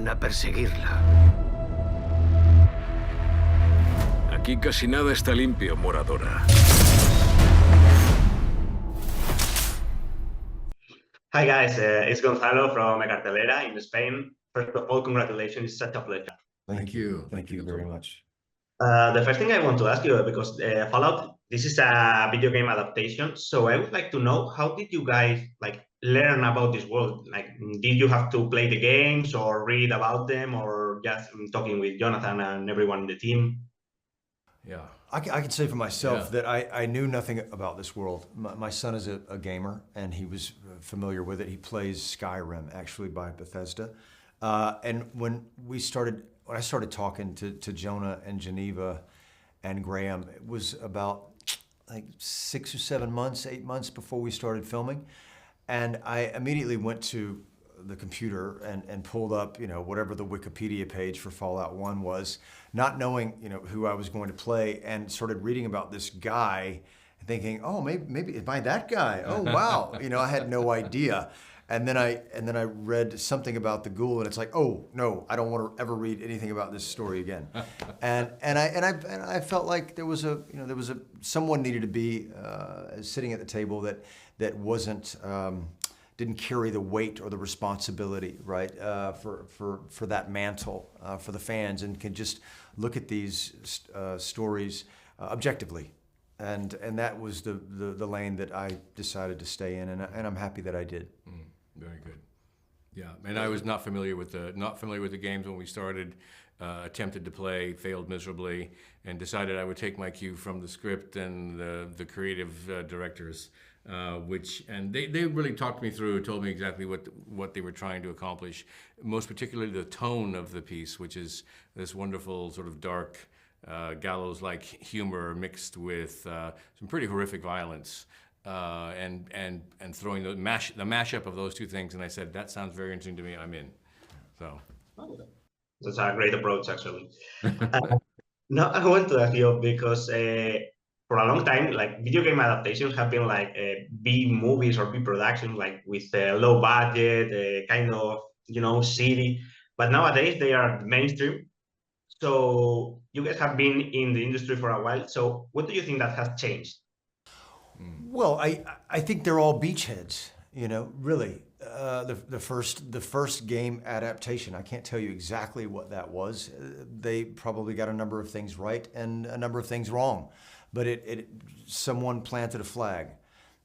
a perseguirla. Aquí casi nada está limpio, moradora. Hi guys, it's Gonzalo from Cartelera in Spain. First of all, congratulations, it's such a pleasure. Thank you. Thank you very much. The first thing I want to ask you, because Fallout, this is a video game adaptation, so I would like to know, how did you guys learn about this world? Did you have to play the games or read about them, or just talking with Jonathan and everyone in the team? Yeah, I can say for myself that I knew nothing about this world. My son is a gamer, and he was familiar with it. He plays Skyrim, actually, by Bethesda. And when I started talking to Jonah and Geneva and Graham, it was about 6 or 7 months, 8 months before we started filming. And I immediately went to the computer and pulled up, whatever the Wikipedia page for Fallout 1 was, not knowing, who I was going to play, and started reading about this guy and thinking, oh, maybe am I that guy? Oh, wow. I had no idea. And then I read something about the ghoul, and it's like, oh no, I don't want to ever read anything about this story again. and I felt like there was someone needed to be sitting at the table that wasn't didn't carry the weight or the responsibility, right, for that mantle for the fans, and can just look at these stories objectively. And that was the lane that I decided to stay in, and I'm happy that I did. Very good. Yeah, and I was not familiar with the games when we started. Attempted to play, failed miserably, and decided I would take my cue from the script and the creative directors, and they really talked me through, told me exactly what they were trying to accomplish. Most particularly the tone of the piece, which is this wonderful sort of dark, gallows-like humor mixed with some pretty horrific violence. And throwing the mashup of those two things, and I said, that sounds very interesting to me, I'm in. So that's a great approach, actually. Now I want to ask you, because for a long time, video game adaptations have been B movies or B productions, with low budget, kind of city, but nowadays they are mainstream. So you guys have been in the industry for a while, so what do you think that has changed? Well, I think they're all beachheads, really. The first game adaptation, I can't tell you exactly what that was. They probably got a number of things right and a number of things wrong, but someone planted a flag.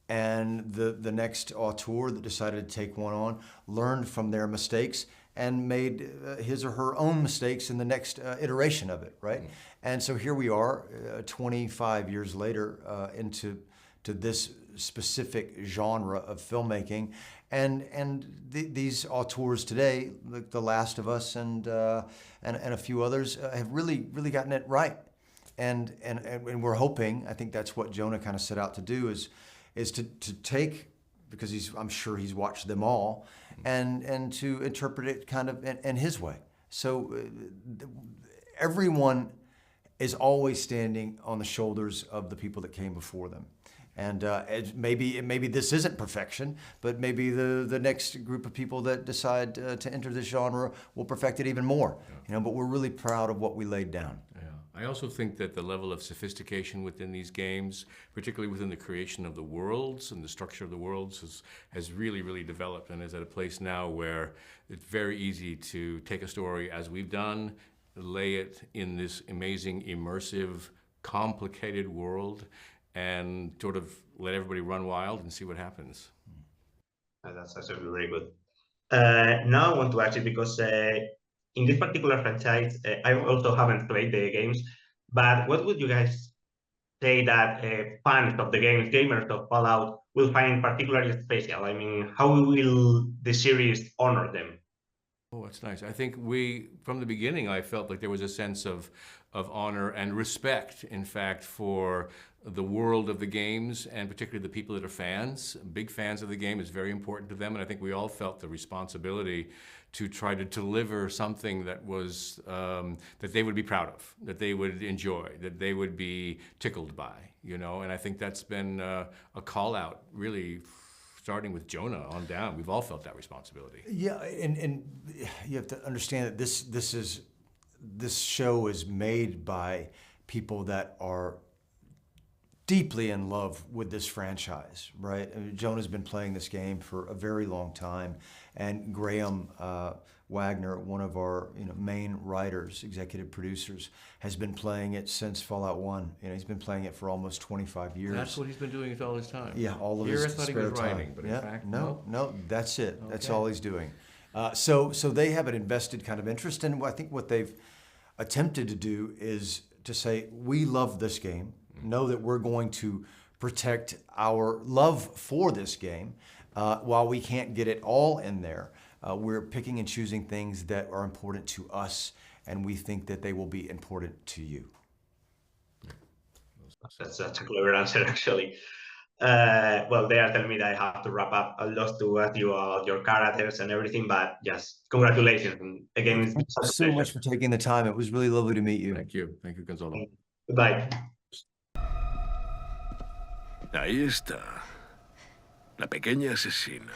And the next auteur that decided to take one on learned from their mistakes and made his or her own mistakes in the next iteration of it, right? And so here we are, 25 years later, into this specific genre of filmmaking, and these auteurs today, like The Last of Us and a few others, have really gotten it right, and we're hoping, I think that's what Jonah kind of set out to do, is to take, because I'm sure he's watched them all, and to interpret it kind of in his way. So everyone is always standing on the shoulders of the people that came before them. And maybe this isn't perfection, but maybe the next group of people that decide to enter this genre will perfect it even more. But we're really proud of what we laid down. Yeah. I also think that the level of sophistication within these games, particularly within the creation of the worlds and the structure of the worlds, has really developed, and is at a place now where it's very easy to take a story, as we've done, lay it in this amazing, immersive, complicated world, and sort of let everybody run wild and see what happens. That's actually very good. Now I want to ask you, because in this particular franchise, I also haven't played the games, but what would you guys say that fans of the games, gamers of Fallout, will find particularly special? I mean, how will the series honor them? Oh, that's nice. I think from the beginning, I felt like there was a sense of honor and respect, in fact, for the world of the games, and particularly the people that are fans. Big fans of the game is very important to them, and I think we all felt the responsibility to try to deliver something that was that they would be proud of, that they would enjoy, that they would be tickled by, and I think that's been a call out really starting with Jonah on down. We've all felt that responsibility. Yeah, and you have to understand that this show is made by people that are deeply in love with this franchise, right? I mean, Jonah's been playing this game for a very long time, and Graham Wagner, one of our main writers, executive producers, has been playing it since Fallout 1. He's been playing it for almost 25 years. That's what he's been doing all his time. Yeah, all of Here his I thought he spare was time. writing, but yeah, in fact, no, that's it. Okay. That's Okay. all he's doing. So they have an invested kind of interest, and I think what they've attempted to do is to say, we love this game, know that we're going to protect our love for this game. While we can't get it all in there, we're picking and choosing things that are important to us, and we think that they will be important to you. That's such a clever answer, actually. Well, they are telling me that I have to wrap up. I'd love to ask you about your characters and everything, but just congratulations. And again, it's been such a So pleasure. much for taking the time. It was really lovely to meet you. Thank you, Gonzalo. Goodbye. Ahí está. La pequeña asesina.